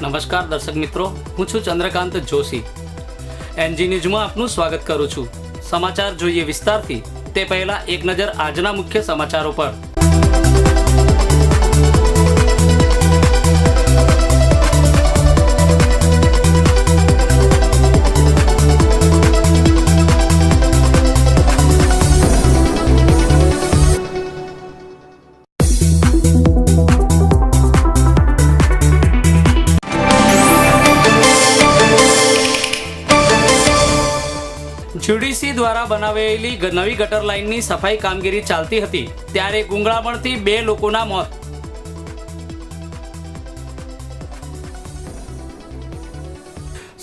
નમસ્કાર દર્શક મિત્રો, હું છું ચંદ્રકાંત જોશી. એનજી ન્યૂઝમાં આપનું સ્વાગત કરું છું. સમાચાર જોઈએ વિસ્તારથી તે પહેલા એક નજર આજના મુખ્ય સમાચારો પર. જીડીસી દ્વારા બનાવેલી નવી ગટર લાઇનની સફાઈ કામગીરી ચાલતી હતી ત્યારે ગુંગળામણથી 2 લોકોના મોત.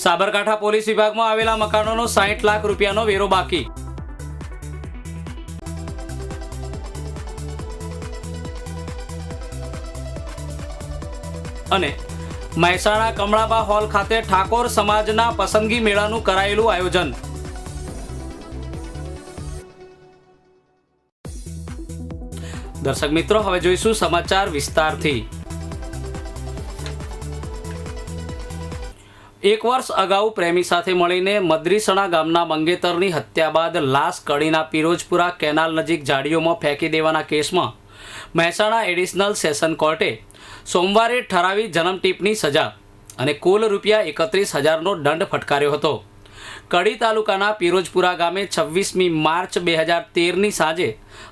સાબરકાંઠા પોલીસ વિભાગમાં આવેલા મકાનોનો 60 લાખ રૂપિયાનો વેરો બાકી. અને મહેસાણા કમળાબા હોલ ખાતે ઠાકોર સમાજના પસંદગી મેળાનું કરાયેલું આયોજન. દર્શક મિત્રો, હવે જોઈશું સમાચાર વિસ્તારથી. 1 વર્ષ અગાઉ પ્રેમી સાથે મળીને મદરીસણા ગામના મંગેતરની હત્યા બાદ લાશ કડીના પિરોજપુરા કેનાલ નજીક ઝાડીઓમાં ફેંકી દેવાના કેસમાં મહેસાણા એડિશનલ સેશન કોર્ટે સોમવારે ઠરાવી જન્મટીપની સજા અને કુલ રૂપિયા 31,000નો દંડ ફટકાર્યો હતો. કડી તાલુકાના પિરોજપુરા ગામે 26મી માર્ચ 2013ની સાંજે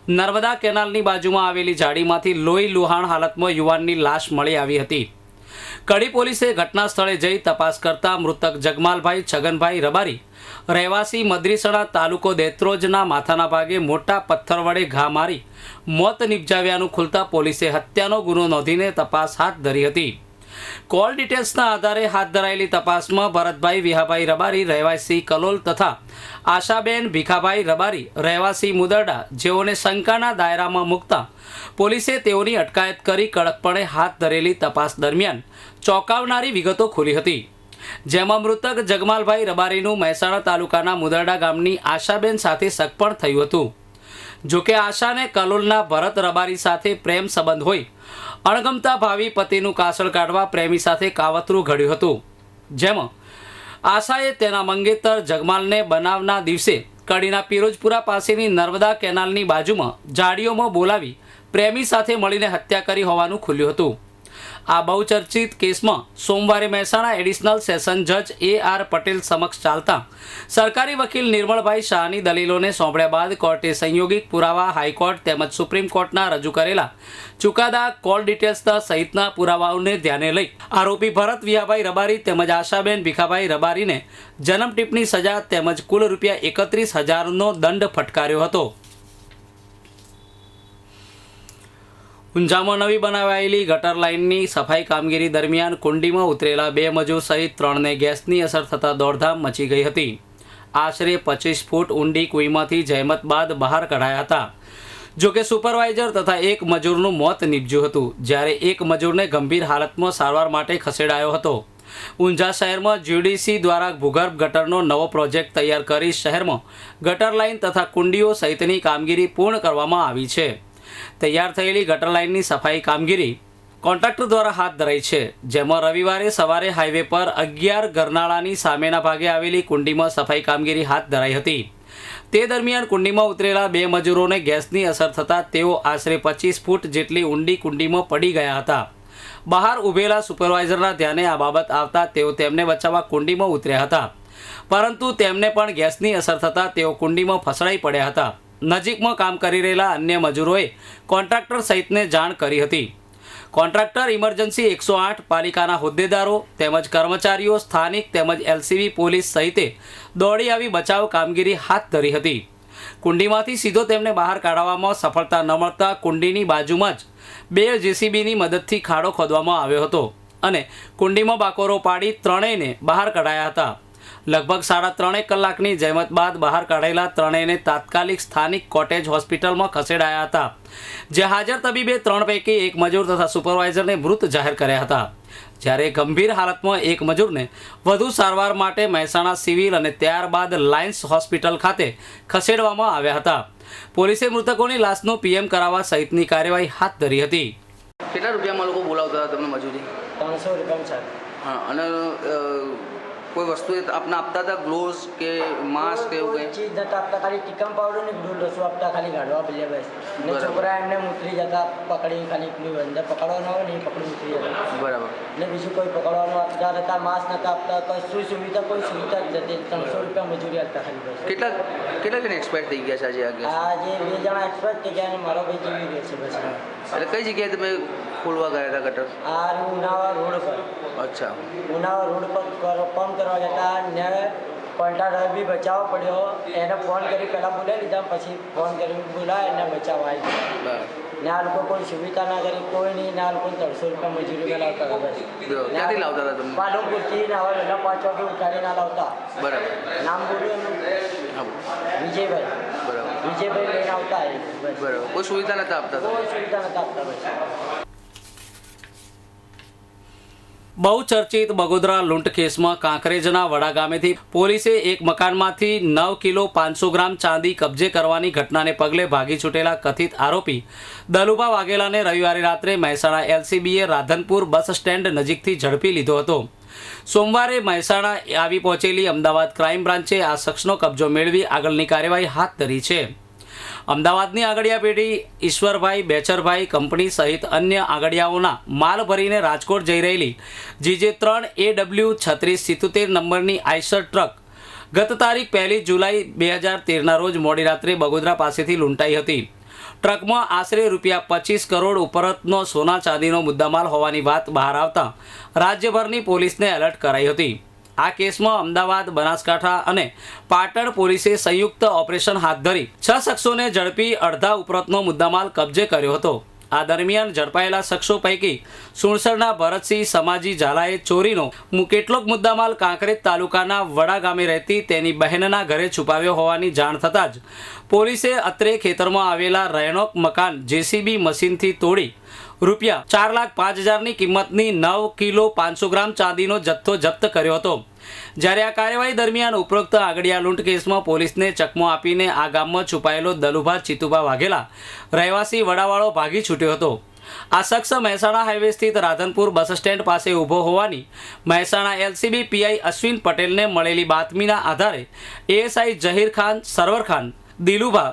નર્મદા કેનાલની બાજુમાં આવેલી ઝાડીમાંથી લોહી લુહાણ હાલતમાં યુવાનની લાશ મળી આવી હતી. કડી પોલીસે ઘટના સ્થળે જઈ તપાસ કરતા મૃતક જગમાલભાઈ છગનભાઈ રબારી રહેવાસી મદરીસણા તાલુકો દેત્રોજના માથાના ભાગે મોટા પથ્થર વડે ઘા મારી મોત નિપજાવ્યાનું ખુલતા પોલીસે હત્યાનો ગુનો નોંધીને તપાસ હાથ ધરી હતી. કોલ ડિટેલ્સના આધારે હાથ ધરાયેલી તપાસમાં ભરતભાઈ વિહાભાઈ રબારી રહેવાસી કલોલ તથા આશાબેન ભીખાભાઈ રબારી રહેવાસી મુદરડા જેઓને શંકાના દાયરામાં મૂકતા પોલીસે તેઓની અટકાયત કરી કડકપણે હાથ ધરેલી તપાસ દરમિયાન ચોંકાવનારી વિગતો ખુલી હતી. જેમાં મૃતક જગમાલભાઈ રબારીનું મહેસાણા તાલુકાના મુદરડા ગામની આશાબેન સાથે સગપણ થયું હતું. જોકે આશાને કલોલના ભરત રબારી સાથે પ્રેમ સંબંધ હોય અણગમતા ભાવિ પતિનું કાસળ કાઢવા પ્રેમી સાથે કાવતરું ઘડ્યું હતું. જેમાં આશાએ તેના મંગેતર જગમાલને બનાવના દિવસે કડીના પિરોજપુરા પાસેની નર્મદા કેનાલની બાજુમાં ઝાડીઓમાં બોલાવી પ્રેમી સાથે મળીને હત્યા કરી હોવાનું ખુલ્યું હતું. આ બહુચર્ચિત કેસમાં સોમવારે મહેસાણા એડિશનલ સેશન જજ A.R. પટેલ સમક્ષ ચાલતા સરકારી વકીલ નિર્મળભાઈ શાહની દલીલોને સોંપડ્યા બાદ કોર્ટે સંયોગિક પુરાવા હાઈકોર્ટ તેમજ સુપ્રીમ કોર્ટના રજૂ કરેલા ચુકાદા, કોલ ડિટેલ્સ સહિતના પુરાવાઓને ધ્યાને લઈ આરોપી ભરત વિહાભાઈ રબારી તેમજ આશાબેન ભીખાભાઈ રબારીને જન્મટીપની સજા તેમજ કુલ રૂપિયા 31,000નો દંડ ફટકાર્યો હતો. ઊંઝામાં નવી બનાવાયેલી ગટર લાઇનની સફાઈ કામગીરી દરમિયાન કુંડીમાં ઉતરેલા 2 મજૂર સહિત 3ને ગેસની અસર થતાં દોડધામ મચી ગઈ હતી. આશરે 25 ફૂટ ઊંડી કુઈમાંથી જહેમત બાદ બહાર કઢાયા હતા. જોકે સુપરવાઇઝર તથા 1 મજૂરનું મોત નીપજ્યું હતું, જ્યારે 1 મજૂરને ગંભીર હાલતમાં સારવાર માટે ખસેડાયો હતો. ઊંઝા શહેરમાં જીડીસી દ્વારા ભૂગર્ભ ગટરનો નવો પ્રોજેક્ટ તૈયાર કરી શહેરમાં ગટર લાઇન તથા કુંડીઓ સહિતની કામગીરી પૂર્ણ કરવામાં આવી છે. તૈયાર થયેલી ગટર લાઇનની સફાઈ કામગીરી કોન્ટ્રાક્ટર દ્વારા હાથ ધરાઈ છે. જેમાં રવિવારે સવારે હાઈવે પર 11 ગરનાળાની સામેના ભાગે આવેલી કુંડીમાં સફાઈ કામગીરી હાથ ધરાઈ હતી. તે દરમિયાન કુંડીમાં ઉતરેલા 2 મજૂરોને ગેસની અસર થતાં તેઓ આશરે 25 ફૂટ જેટલી ઊંડી કુંડીમાં પડી ગયા હતા. બહાર ઊભેલા સુપરવાઇઝરના ધ્યાને આ બાબત આવતા તેઓ તેમને બચાવવા કુંડીમાં ઉતર્યા હતા, પરંતુ તેમને પણ ગેસની અસર થતાં તેઓ કુંડીમાં ફસડાઈ પડ્યા હતા. નજીકમાં કામ કરી રહેલા અન્ય મજૂરોએ કોન્ટ્રાક્ટર સહિતને જાણ કરી હતી. કોન્ટ્રાક્ટર, ઇમરજન્સી 108, પાલિકાના હોદ્દેદારો તેમજ કર્મચારીઓ, સ્થાનિક તેમજ LCB પોલીસ સહિતે દોડી આવી બચાવ કામગીરી હાથ ધરી હતી. કુંડીમાંથી સીધો તેમને બહાર કાઢવામાં સફળતા ન મળતા કુંડીની બાજુમાં જ 2 JCBની મદદથી ખાડો ખોદવામાં આવ્યો હતો અને કુંડીમાં બાકોરો પાડી 3યને બહાર કઢાયા હતા. લગભગ 3.5 કલાકની જહેમત બાદ બહાર કાઢેલા 3યને તાત્કાલિક સ્થાનિક કોટેજ હોસ્પિટલમાં ખસેડાયા હતા, જે હાજર તબીબે 3 પૈકી 1 મજૂર તથા સુપરવાઇઝરને મૃત જાહેર કર્યા હતા. જ્યારે ગંભીર હાલતમાં 1 મજૂરને વધુ સારવાર માટે મહેસાણા સિવિલ અને ત્યારબાદ લાયન્સ હોસ્પિટલ ખાતે ખસેડવામાં આવ્યા હતા. પોલીસે મૃતકોની લાશનું PM કરાવવા સહિતની કાર્યવાહી હાથ ધરી હતી. કેટલા રૂપિયામાં લોકો બોલાવતા હતા તમને મજૂરી? 300 રૂપિયા સાહેબ. हाँ અને કોઈ વસ્તુ આપને આપતા હતા ગ્લોવ્સ કે માસ્ક કે એવું કોઈ કંઈ? ચીજ નતા આપતા, ખાલી ટીકમ પાવડર ને ગ્લુ રસો આપતા, ખાલી ગાઢવા બલ્લે બસ. ને બરાબર. છોકરા એમને મૂતરી જતા પકડી, ખાલી પેલું અંદર પકડવાનું આવે ને એ પકડી મૂતરી જતા. બરાબર. ને બીજું કોઈ પકડવાનું આપતા નતા, માસ્ક નતા આપતા, કશું સુવિધા કોઈ સુવિધા જ નથી. 300 રૂપિયા મજૂરી આપતા ખાલી બસ. કેટલા જણ એક્સપાયર થઈ ગયા છે આજે આ આ જે 2 જણા એક્સપર્ટ થઈ ગયા અને મારો ભાઈ જીવી ગયો છે બસ. એટલે કઈ જગ્યાએ તમે ખોલવા ગયા હતા ગટર? આ ઉનાવા રોડ પર, અચ્છા. ઉનાવા રોડ પર ફોન કરવા જતા ને કોન્ટ્રાક્ટર બી બચાવવો પડ્યો. એને ફોન કરી પહેલાં બોલાવી લીધા, પછી ફોન કરી બોલાય એને બચાવવા આવી ગયા. બરાબર. ને આ લોકો કોઈ સુવિધા ના કરી, કોઈ નહીં. ને આ લોકો 300 રૂપિયા મજૂરી લાવતા હતા બસ. ક્યાંથી લાવતા હતા તમે? પાલનપુરથી ને હવે વહેલા 5 વાગે ઉઠાડી ના લાવતા. બરાબર. નામ બોલ્યું એમનું હા. વિજયભાઈ. બરાબર. વિજયભાઈ લઈને આવતા એ બસ. બરાબર. કોઈ સુવિધા નતા આપતા તમે? કોઈ સુવિધા નતા આપતા બસ. બહુચર્ચિત બગોદરા લૂંટ કેસમાં કાંકરેજના વડા ગામેથી પોલીસે એક મકાનમાંથી 9 કિલો 500 ગ્રામ ચાંદી કબજે કરવાની ઘટનાને પગલે ભાગી છૂટેલા કથિત આરોપી દલુભા વાઘેલાને રવિવારે રાત્રે મહેસાણા એલસીબીએ રાધનપુર બસ સ્ટેન્ડ નજીકથી ઝડપી લીધો હતો. સોમવારે મહેસાણા આવી પહોંચેલી અમદાવાદ ક્રાઇમ બ્રાન્ચે આ શખ્સનો કબજો મેળવી આગળની કાર્યવાહી હાથ ધરી છે. અમદાવાદની આગળિયા પેઢી ઈશ્વરભાઈ બેચરભાઈ કંપની સહિત અન્ય આગળિયાઓના માલ ભરીને રાજકોટ જઈ રહેલી GJ3 AW 3677 નંબરની આઈશર ટ્રક ગત તારીખ 1 જુલાઈ 2013ના રોજ મોડી રાત્રે બગોદરા પાસેથી લૂંટાઈ હતી. ટ્રકમાં આશરે ₹25 કરોડ ઉપરનો સોના ચાંદીનો મુદ્દામાલ હોવાની વાત બહાર આવતા રાજ્યભરની પોલીસને એલર્ટ કરાઈ હતી. આ કેસમાં અમદાવાદ, બનાસકાંઠા અને પાટણ પોલીસે સંયુક્ત ઓપરેશન હાથ ધરી 6 શખ્સોને ઝડપી અડધા ઉપરનો મુદ્દામાલ કબજે કર્યો હતો. આ દરમિયાન ઝડપાયેલા શખ્સો પૈકી સુણસરના ભરતસિંહ સમાજી ઝાલાએ ચોરીનો કેટલોક મુદ્દામાલ કાંકરેજ તાલુકાના વડા ગામે રહેતી તેની બહેનના ઘરે છુપાવ્યો હોવાની જાણ થતાં જ પોલીસે અત્રે ખેતરમાં આવેલા રહેણોક મકાન JCB મશીનથી તોડી ₹4,05,000ની કિંમતની 9 કિલો 500 ગ્રામ ચાંદીનો જથ્થો જપ્ત કર્યો હતો. જ્યારે આ કાર્યવાહી દરમિયાન ઉપરોક્ત આગળિયા લૂંટ કેસમાં પોલીસને ચકમો આપીને આ ગામમાં છુપાયેલો દલુભા ચિતુભા વાઘેલા રહેવાસી વડાવાળો ભાગી છૂટ્યો હતો. આ શખ્સ મહેસાણા હાઈવે સ્થિત રાધનપુર બસ સ્ટેન્ડ પાસે ઊભો હોવાની મહેસાણા LCB PI અશ્વિન પટેલને મળેલી બાતમીના આધારે ASI Zaheer Khan, Sarwar Khan, Dilubha,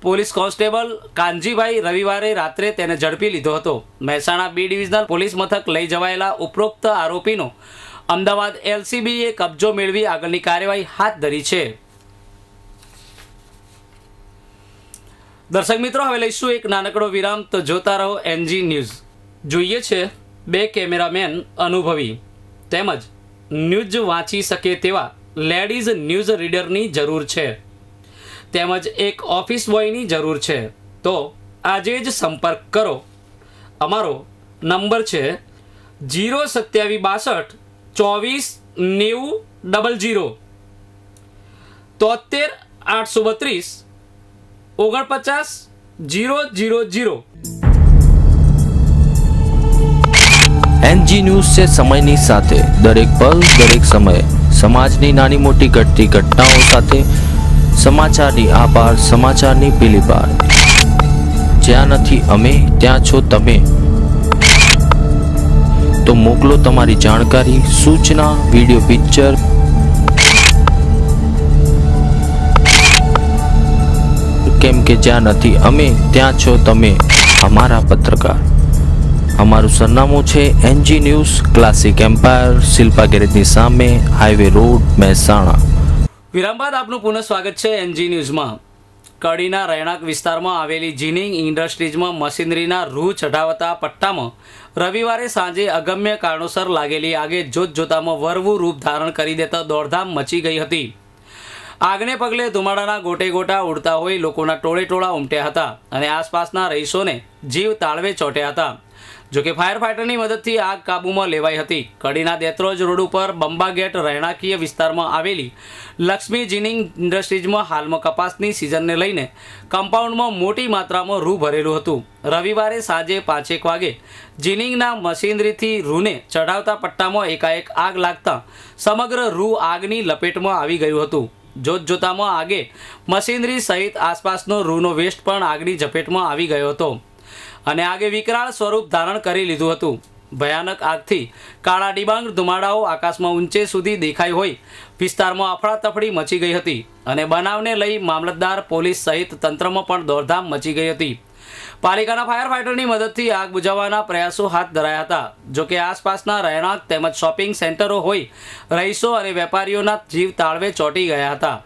police constable Kanjibhai રવિવારે રાત્રે તેને ઝડપી લીધો હતો. મહેસાણા B ડિવિઝનલ પોલીસ મથક લઈ જવાયેલા ઉપરોક્ત આરોપીનો અમદાવાદ LCBએ કબજો મેળવી આગળની કાર્યવાહી હાથ ધરી છે. દર્શક મિત્રો, હવે લઈશું એક નાનકડો વિરામ, તો જોતા રહો NG ન્યૂઝ. જોઈએ છે 2 કેમેરામેન અનુભવી તેમજ ન્યૂઝ વાંચી શકે તેવા લેડીઝ ન્યૂઝ રીડરની જરૂર છે તેમજ એક ઓફિસ બોયની જરૂર છે. તો આજે જ સંપર્ક કરો. અમારો નંબર છે 02762 24 90 00 73 832 49 000. NG ન્યૂઝ છે સમયની સાથે દરેક પલ દરેક સમયે સમાજની નાની મોટી ઘટતી ઘટનાઓ સાથે સમાચારની આપાર, સમાચારની પેલી પાર. જ્યાં નથી અમે ત્યાં છો તમે. તો મોકલો તમારી જાણકારી, સૂચના, વિડીયો, પિક્ચર કેમ કે જ્યાં નથી અમે ત્યાં છો તમે, અમારા પત્રકાર. અમારું સરનામું છે NG news, classic empire, Shilpa ગેરેજની સામે, હાઈવે રોડ, મહેસાણા. વિરામ બાદ આપનું પુનઃ સ્વાગત છે NG ન્યૂઝમાં. કડીના રહેણાંક વિસ્તારમાં આવેલી જીનિંગ ઇન્ડસ્ટ્રીઝમાં મશીનરીના રૂ ચઢાવતા પટ્ટામાં રવિવારે સાંજે અગમ્ય કારણોસર લાગેલી આગે જોતજોતામાં વરવું રૂપ ધારણ કરી દેતા દોડધામ મચી ગઈ હતી. આગને પગલે ધુમાડાના ગોટે ગોટા ઉડતા હોય લોકોના ટોળે ટોળા ઉમટ્યા હતા અને આસપાસના રહીશોને જીવ તાળવે ચોંટ્યા હતા. જોકે ફાયર ફાઇટરની મદદથી આગ કાબૂમાં લેવાઈ હતી. કડીના દેત્રોજ રોડ ઉપર બંબા ગેટ રહેણાંકીય વિસ્તારમાં આવેલી લક્ષ્મી જીનિંગ ઇન્ડસ્ટ્રીઝમાં હાલમાં કપાસની સિઝનને લઈને કમ્પાઉન્ડમાં મોટી માત્રામાં રૂ ભરેલું હતું. રવિવારે સાંજે 5 વાગે જીનિંગના મશીનરીથી રૂને ચઢાવતા પટ્ટામાં એકાએક આગ લાગતા સમગ્ર રૂ આગની લપેટમાં આવી ગયું હતું. જોતજોતામાં આગે મશીનરી સહિત આસપાસનો રૂનો વેસ્ટ પણ આગની ઝપેટમાં આવી ગયો હતો અને આગે વિકરાળ સ્વરૂપ ધારણ કરી લીધું હતું. ભયાનક આગથી કાળા ડિબાંગ ધુમાડાઓ આકાશમાં ઊંચે સુધી દેખાઈ હોય વિસ્તારમાં અફડાતફડી મચી ગઈ હતી અને બનાવને લઈ મામલતદાર, પોલીસ સહિત તંત્રમાં પણ દોડધામ મચી ગઈ હતી. પાલિકાના ફાયર ફાઇટરની મદદથી આગ બુઝાવવાના પ્રયાસો હાથ ધરાયા હતા. જોકે આસપાસના રહેણાંક તેમજ શોપિંગ સેન્ટરો હોય રહીશો અને વેપારીઓના જીવ તાળવે ચોંટી ગયા હતા.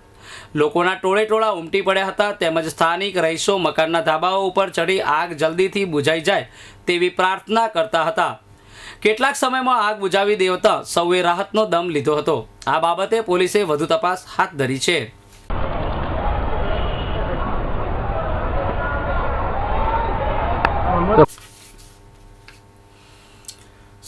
લોકોના ટોળે ઉમટી પડ્યા હતા તેમજ સ્થાનિક રહીશો મકાનના ધાબાઓ ઉપર ચડી આગ જલ્દીથી બુઝાઈ જાય તેવી પ્રાર્થના કરતા હતા. કેટલાક સમયમાં આગ બુઝાવી દેવતા સૌએ રાહતનો દમ લીધો હતો. આ બાબતે પોલીસે વધુ તપાસ હાથ ધરી છે.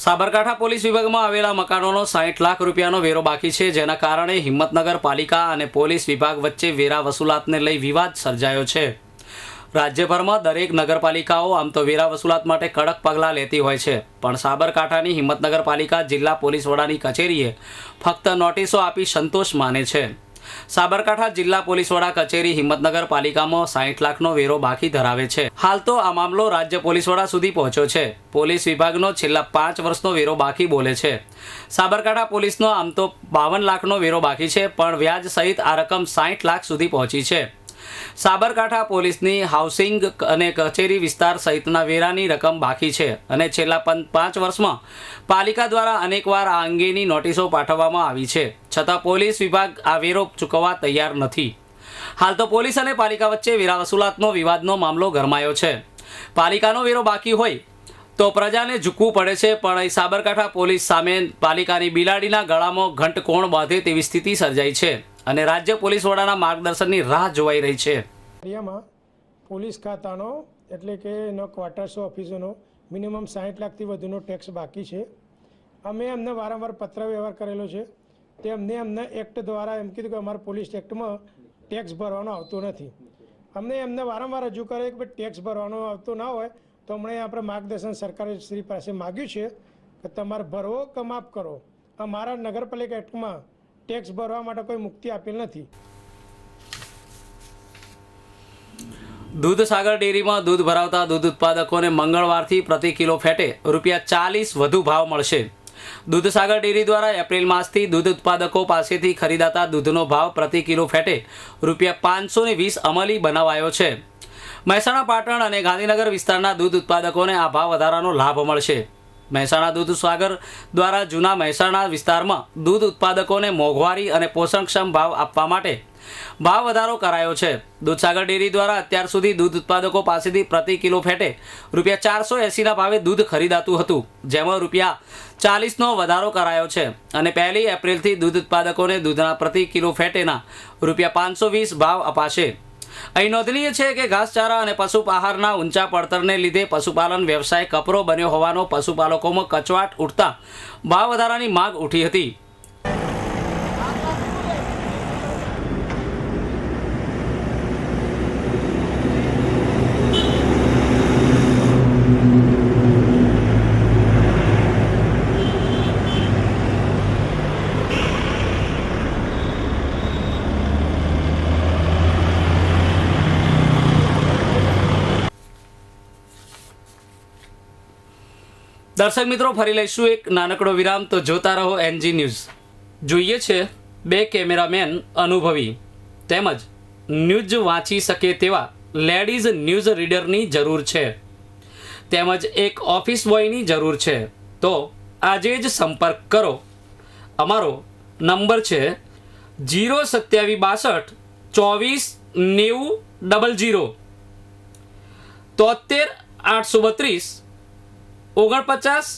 સાબરકાંઠા પોલીસ વિભાગમાં આવેલા મકાનોનો 60 લાખ રૂપિયાનો વેરો બાકી છે, જેના કારણે હિંમતનગર પાલિકા અને પોલીસ વિભાગ વચ્ચે વેરા વસૂલાતને લઈ વિવાદ સર્જાયો છે. રાજ્યભરમાં દરેક નગરપાલિકાઓ આમ તો વેરા વસૂલાત માટે કડક પગલાં લેતી હોય છે, પણ સાબરકાંઠાની હિંમતનગર પાલિકા જિલ્લા પોલીસ વડાની કચેરીએ ફક્ત નોટિસો આપી સંતોષ માને છે. સાબરકાંઠા જિલ્લા પોલીસ વડા કચેરી હિંમતનગર પાલિકામાં 60 લાખનો વેરો બાકી ધરાવે છે. હાલ તો આ મામલો રાજ્ય પોલીસ વડા સુધી પહોંચ્યો છે. પોલીસ વિભાગનો છેલ્લા 5 વર્ષનો વેરો બાકી બોલે છે. સાબરકાંઠા પોલીસનો આમ તો 52 લાખનો વેરો બાકી છે, પણ વ્યાજ સહિત આ રકમ 60 લાખ સુધી પહોંચી છે. સાબરકાંઠા પોલીસની હાઉસિંગ અને કચેરી વિસ્તાર સહિતના વેરાની રકમ બાકી છે અને છેલ્લા 5 વર્ષમાં પાલિકા દ્વારા અનેકવાર આ અંગેની નોટિસો પાઠવવામાં આવી છે, છતાં પોલીસ વિભાગ આ વેરો ચૂકવવા તૈયાર નથી. હાલ તો પોલીસ અને પાલિકા વચ્ચે વેરા વસૂલાતનો વિવાદનો મામલો ગરમાયો છે. પાલિકાનો વેરો બાકી હોય તો પ્રજાને ઝૂકવું પડે છે, પણ સાબરકાંઠા પોલીસ સામે પાલિકાની બિલાડીના ગળામાં ઘંટકોણ બાંધે તેવી સ્થિતિ સર્જાઈ છે અને રાજ્ય પોલીસ વડાના માર્ગદર્શનની રાહ જોવાઈ રહી છે. એરિયામાં પોલીસ ખાતાનો એટલે કે એનો ક્વાર્ટર્સ ઓફિસોનો મિનિમમ 60 લાખથી વધુનો ટેક્સ બાકી છે. અમે એમને વારંવાર પત્ર વ્યવહાર કરેલો છે તે એમને એક્ટ દ્વારા એમ કીધું કે અમારા પોલીસ એક્ટમાં ટેક્સ ભરવાનો આવતો નથી. એમને વારંવાર રજૂ કરે કે ટેક્સ ભરવાનો આવતો ના હોય તો હમણાં આપણે માર્ગદર્શન સરકારશ્રી પાસે માગ્યું છે કે તમારે ભરવો કે માફ કરો. અમારા નગરપાલિકા એક્ટમાં ટેક્સ ભરવા માટે કોઈ મુક્તિ આપેલ નથી. દૂધસાગર ડેરીમાં દૂધ ભરાવતા દૂધ ઉત્પાદકોને મંગળવારથી પ્રતિ કિલો ફેટે ₹40 વધુ ભાવ મળશે. દૂધસાગર ડેરી દ્વારા એપ્રિલ માસથી દૂધ ઉત્પાદકો પાસેથી ખરીદાતા દૂધનો ભાવ પ્રતિ કિલો ફેટે ₹520 અમલી બનાવાયો છે. મહેસાણા, પાટણ અને ગાંધીનગર વિસ્તારના દૂધ ઉત્પાદકોને આ ભાવ વધારાનો લાભ મળશે. મહેસાણા દૂધસાગર દ્વારા જૂના મહેસાણા વિસ્તારમાં દૂધ ઉત્પાદકોને મોંઘવારી અને પોષણક્ષમ ભાવ આપવા માટે ભાવ વધારો કરાયો છે. દૂધસાગર ડેરી દ્વારા અત્યાર સુધી દૂધ ઉત્પાદકો પાસેથી પ્રતિ કિલો ફેટે ₹480ના ભાવે દૂધ ખરીદાતું હતું, જેમાં ₹40નો વધારો કરાયો છે અને 1 એપ્રિલથી દૂધ ઉત્પાદકોને દૂધના પ્રતિ કિલો ફેટેના ₹520 ભાવ અપાશે. અહીં નોંધનીય છે કે ઘાસચારા અને પશુ આહારના ઊંચા પડતરને લીધે પશુપાલન વ્યવસાય કપરો બન્યો હોવાનો પશુપાલકોમાં કચવાટ ઉઠતા ભાવ વધારાની માંગ ઉઠી હતી. દર્શક મિત્રો, ફરી લઈશું એક નાનકડો વિરામ, તો જોતા રહો NG ન્યૂઝ. જોઈએ છે 2 કેમેરામેન અનુભવી તેમજ ન્યૂઝ વાંચી શકે તેવા લેડીઝ ન્યૂઝ રીડરની જરૂર છે, તેમજ એક ઓફિસ બોયની જરૂર છે. તો આજે જ સંપર્ક કરો. અમારો નંબર છે 02762 24 90 00 73 832 49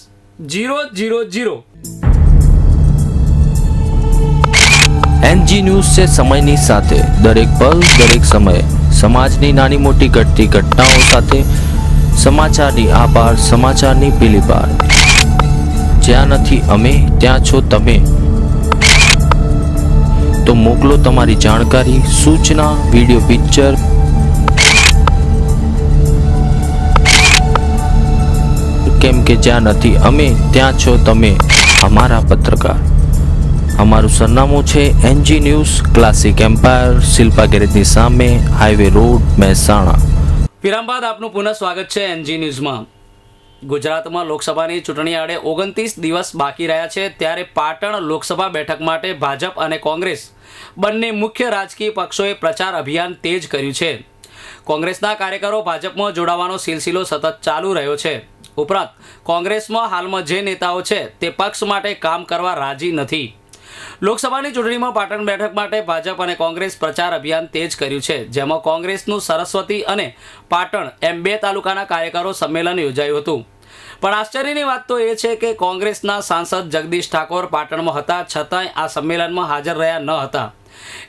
000. NG ન્યૂઝ છે સમયની સાથે દરેક પલ દરેક સમયે સમાજની નાની મોટી ઘટતી ઘટનાઓ સાથે સમાચારની આપાર સમાચારની પેલી પાર. જ્યાં નથી અમે ત્યાં છો તમે. તો મોકલો તમારી જાણકારી, સૂચના, વિડીયો, પિક્ચર કેમ કે જ્યાં નથી અમે ત્યાં છો તમે, અમારા પત્રકાર. અમારું સરનામું છે NG news, classic empire, Shilpa ગેરેજની સામે, હાઈવે રોડ, મહેસાણા. વિરામ બાદ આપનું પુનઃ સ્વાગત છે NG ન્યૂઝમાં. ગુજરાતમાં લોકસભાની ચૂંટણી આડે 29 દિવસ બાકી રહ્યા છે, ત્યારે પાટણ લોકસભા બેઠક માટે ભાજપ અને કોંગ્રેસ બંને મુખ્ય રાજકીય પક્ષોએ પ્રચાર અભિયાન તેજ કર્યું છે. કોંગ્રેસના કાર્યકરો ભાજપમાં જોડાવાનો સિલસિલો સતત ચાલુ રહ્યો છે. ઉપરાંત કોંગ્રેસમાં હાલમાં જે નેતાઓ છે તે પક્ષ માટે કામ કરવા રાજી નથી. લોકસભાની ચૂંટણીમાં પાટણ બેઠક માટે ભાજપ અને કોંગ્રેસ પ્રચાર અભિયાન તેજ કર્યું છે, જેમાં કોંગ્રેસનું સરસ્વતી અને પાટણ એમ 2 તાલુકાના કાર્યકરો સંમેલન યોજાયું હતું. પણ આશ્ચર્યની વાત તો એ છે કે કોંગ્રેસના સાંસદ જગદીશ ઠાકોર પાટણમાં હતા, છતાંય આ સંમેલનમાં હાજર રહ્યા ન હતા.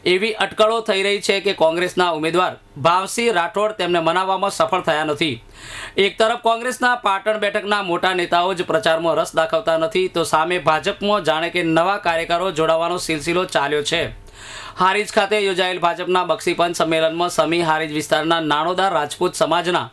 એવી અટકળો થઈ રહી છે કે કોંગ્રેસના ઉમેદવાર ભાવસિંહ રાઠોડ તેમને મનાવવામાં સફળ થયા નથી. એક તરફ કોંગ્રેસના પાટણ બેઠકના મોટા નેતાઓ જ પ્રચારમાં રસ દાખવતા નથી, તો સામે ભાજપમાં જાણે કે નવા કાર્યકરો જોડાવાનો સિલસિલો ચાલ્યો છે. હારીજ ખાતે યોજાયેલ ભાજપના બક્ષીપંચ સંમેલનમાં સમી હારીજ વિસ્તારના નાણોદાર રાજપૂત સમાજના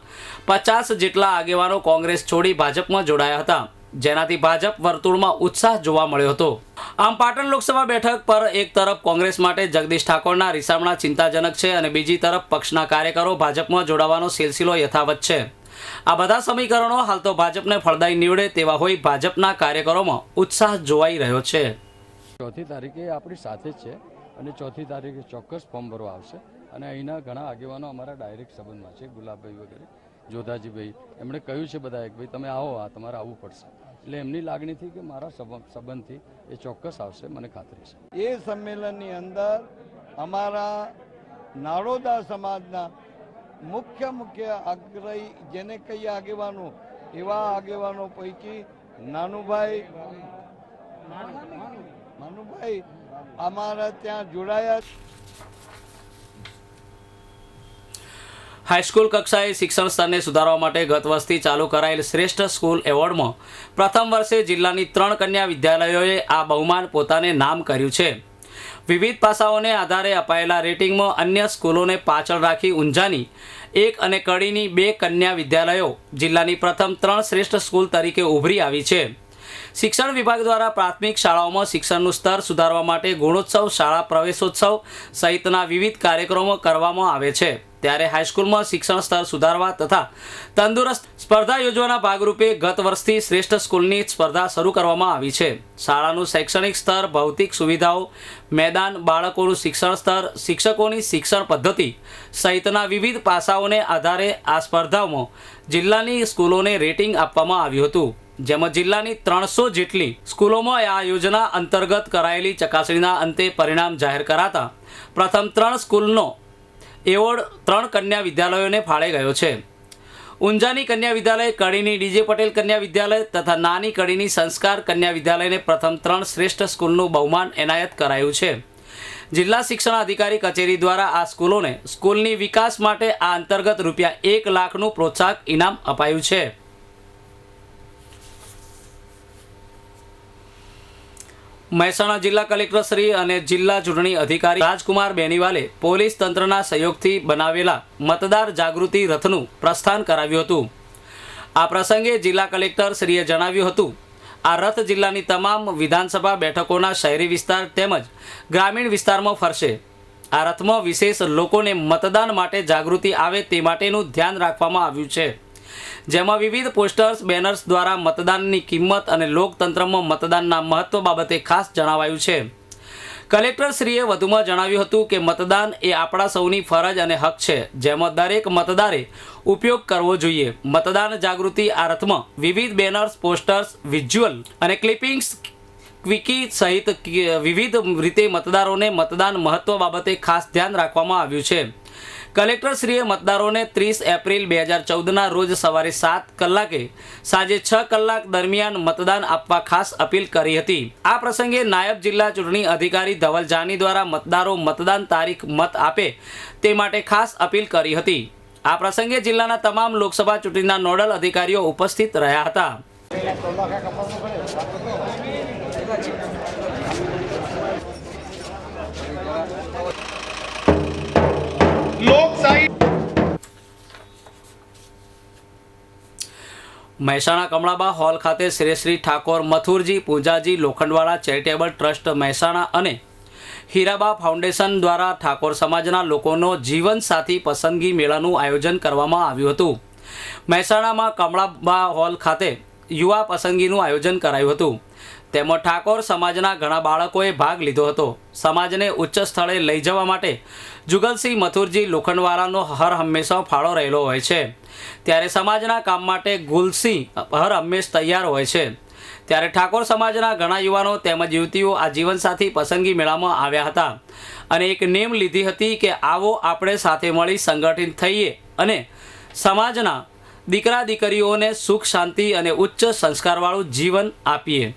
50 જેટલા આગેવાનો કોંગ્રેસ છોડી ભાજપમાં જોડાયા હતા, જેનાથી ભાજપ વર્તુળમાં ઉત્સાહ જોવા મળ્યો હતો. આમ પાટણ લોકસભા બેઠક પર એક તરફ કોંગ્રેસ માટે જગદીશ ઠાકોરના રિસામણા ચિંતાજનક છે અને બીજી તરફ પક્ષના કાર્યકરો ભાજપમાં જોડાવાનો સિલસિલો યથાવત છે. આ બધા સમીકરણો હાલ તો ભાજપને ફળદાયી નીવડે તેવા હોય ભાજપના કાર્યકરોમાં ઉત્સાહ જોવાઈ રહ્યો છે. 4મી તારીખે આપણી સાથે જ છે અને 4મી તારીખે ચોક્કસ ફોર્મ ભરવા આવશે અને અહીંના ઘણા આગેવાનો અમારા ડાયરેક્ટ સંબંધમાં છે. ગુલાબભાઈ વગેરે, જોધાજીભાઈ, એમણે કહ્યું છે બધા કે ભાઈ તમે આવો, આ તમારે આવવું પડશે. એટલે એમની લાગણીથી કે મારા સંબંધથી એ ચોક્કસ આવશે, મને ખાતરી છે. એ સંમેલનની અંદર અમારા નાળોદા સમાજના મુખ્ય આગ્રહી જેને કહીએ આગેવાનો, એવા આગેવાનો પૈકી માનુભાઈ અમારા ત્યાં જોડાયા. હાઈસ્કૂલ કક્ષાએ શિક્ષણ સ્તરને સુધારવા માટે ગત વર્ષથી ચાલુ કરાયેલ શ્રેષ્ઠ સ્કૂલ એવોર્ડમાં પ્રથમ વર્ષે જિલ્લાની 3 કન્યા વિદ્યાલયોએ આ બહુમાન પોતાને નામ કર્યું છે. વિવિધ પાસાઓને આધારે અપાયેલા રેટિંગમાં અન્ય સ્કૂલોને પાછળ રાખી ઊંઝાની 1 અને કડીની 2 કન્યા વિદ્યાલયો જિલ્લાની પ્રથમ 3 શ્રેષ્ઠ સ્કૂલ તરીકે ઉભરી આવી છે. શિક્ષણ વિભાગ દ્વારા પ્રાથમિક શાળાઓમાં શિક્ષણનું સ્તર સુધારવા માટે ગુણોત્સવ, શાળા પ્રવેશોત્સવ સહિતના વિવિધ કાર્યક્રમો કરવામાં આવે છે, ત્યારે હાઈસ્કૂલમાં શિક્ષણ સ્તર સુધારવા તથા તંદુરસ્ત સ્પર્ધા યોજવાના ભાગરૂપે ગત વર્ષથી શ્રેષ્ઠ સ્કૂલની સ્પર્ધા શરૂ કરવામાં આવી છે. શાળાનું શૈક્ષણિક સ્તર, ભૌતિક સુવિધાઓ, મેદાન, બાળકોનું શિક્ષણ સ્તર, શિક્ષકોની શિક્ષણ પદ્ધતિ સહિતના વિવિધ પાસાઓને આધારે આ સ્પર્ધાઓમાં જિલ્લાની સ્કૂલોને રેટિંગ આપવામાં આવ્યું હતું, જેમાં જિલ્લાની 300 જેટલી સ્કૂલોમાં આ યોજના અંતર્ગત કરાયેલી ચકાસણીના અંતે પરિણામ જાહેર કરાતા પ્રથમ 3 સ્કૂલનો એવોર્ડ 3 કન્યા વિદ્યાલયોને ફાળે ગયો છે. ઊંઝાની કન્યા વિદ્યાલય, કડીની ડીજે પટેલ કન્યા વિદ્યાલય તથા નાની કડીની સંસ્કાર કન્યા વિદ્યાલયને પ્રથમ 3 શ્રેષ્ઠ સ્કૂલનું બહુમાન એનાયત કરાયું છે. જિલ્લા શિક્ષણ અધિકારી કચેરી દ્વારા આ સ્કૂલોને સ્કૂલની વિકાસ માટે આ અંતર્ગત ₹1 લાખનું પ્રોત્સાહક ઇનામ અપાયું છે. મહેસાણા જિલ્લા કલેક્ટર શ્રી અને જિલ્લા ચૂંટણી અધિકારી રાજકુમાર બેનીવાલે પોલીસ તંત્રના સહયોગથી બનાવેલા મતદાર જાગૃતિ રથનું પ્રસ્થાન કરાવ્યું હતું. આ પ્રસંગે જિલ્લા કલેક્ટર શ્રીએ જણાવ્યું હતું, આ રથ જિલ્લાની તમામ વિધાનસભા બેઠકોના શહેરી વિસ્તાર તેમજ ગ્રામીણ વિસ્તારમાં ફરશે. આ રથમાં વિશેષ લોકોને મતદાન માટે જાગૃતિ આવે તે માટેનું ધ્યાન રાખવામાં આવ્યું છે, જેમાં વિવિધ પોસ્ટર્સ, બેનર્સ દ્વારા મતદાનની કિંમત અને લોકતંત્રમાં મતદાનના મહત્વ બાબતે ખાસ જણાવાયું છે. કલેક્ટરશ્રીએ વધુમાં જણાવ્યું હતું કે મતદાન એ આપણા સૌની ફરજ અને હક છે, જેમાં દરેક મતદારે ઉપયોગ કરવો જોઈએ. મતદાન જાગૃતિ આ રથમાં વિવિધ બેનર્સ, પોસ્ટર્સ, વિઝ્યુઅલ અને ક્લિપિંગ્સ, ક્વિકી સહિત વિવિધ રીતે મતદારોને મતદાન મહત્વ બાબતે ખાસ ધ્યાન રાખવામાં આવ્યું છે. કલેક્ટરશ્રીએ મતદારોને 30 એપ્રિલ 2014ના રોજ સવારે 7 કલાકે સાંજે 6 કલાક દરમિયાન મતદાન આપવા ખાસ અપીલ કરી હતી. આ પ્રસંગે નાયબ જિલ્લા ચૂંટણી અધિકારી ધવલ જાની દ્વારા મતદારો મતદાન તારીખ મત આપે તે માટે ખાસ અપીલ કરી હતી. આ પ્રસંગે જિલ્લાના તમામ લોકસભા ચૂંટણીના નોડલ અધિકારીઓ ઉપસ્થિત રહ્યા હતા. મહેસાણા કમળાબા હોલ ખાતે શ્રી ઠાકોર મથુરજી પૂજાજી લોખંડવાળા ચેરિટેબલ ટ્રસ્ટ મહેસાણા અને હીરાબા ફાઉન્ડેશન દ્વારા ઠાકોર સમાજના લોકોનો જીવનસાથી પસંદગી મેળાનું આયોજન કરવામાં આવ્યું હતું, મહેસાણામાં કમળાબા હોલ ખાતે યુવા પસંદગીનું આયોજન કરાયું હતું. તેમાં ઠાકોર સમાજના ઘણા બાળકોએ ભાગ લીધો હતો. સમાજને ઉચ્ચ સ્થળે લઈ જવા માટે જુગલસિંહ મથુરજી લોખંડવાલાનો હર હંમેશા ફાળો રહેલો હોય છે. ત્યારે સમાજના કામ માટે ગુલસિંહ હર હંમેશ તૈયાર હોય છે. ત્યારે ઠાકોર સમાજના ઘણા યુવાનો તેમજ યુવતીઓ આ જીવનસાથી પસંદગી મેળામાં આવ્યા હતા અને એક નેમ લીધી હતી કે આવો આપણે સાથે મળી સંગઠિત થઈએ અને સમાજના દીકરા દીકરીઓને સુખ શાંતિ અને ઉચ્ચ સંસ્કારવાળું જીવન આપીએ.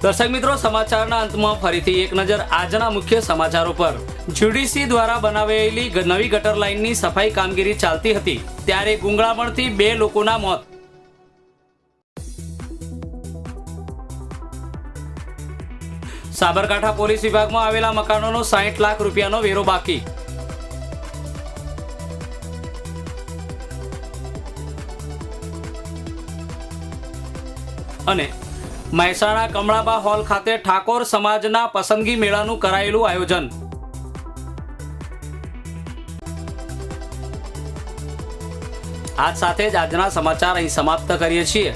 દર્શક મિત્રો, સમાચારના અંતમાં ફરીથી એક નજર આજના મુખ્ય સમાચારો પર. જીડીસી દ્વારા બનાવેલી નવી ગટર લાઇનની સફાઈ કામગીરી ચાલતી હતી ત્યારે ગુંગળામણથી 2 લોકોના મોત. સાબરકાંઠા પોલીસ વિભાગમાં આવેલા મકાનોનો 60 લાખ રૂપિયાનો વેરો બાકી. અને મહેસાણા કમળાબા હોલ ખાતે ઠાકોર સમાજના પસંદગી મેળાનું કરાયેલું આયોજન. આજ સાથે જ આજના સમાચાર અહીં સમાપ્ત કરીએ છીએ.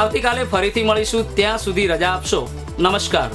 આવતીકાલે ફરીથી મળીશું. ત્યાં સુધી રજા આપશો. નમસ્કાર.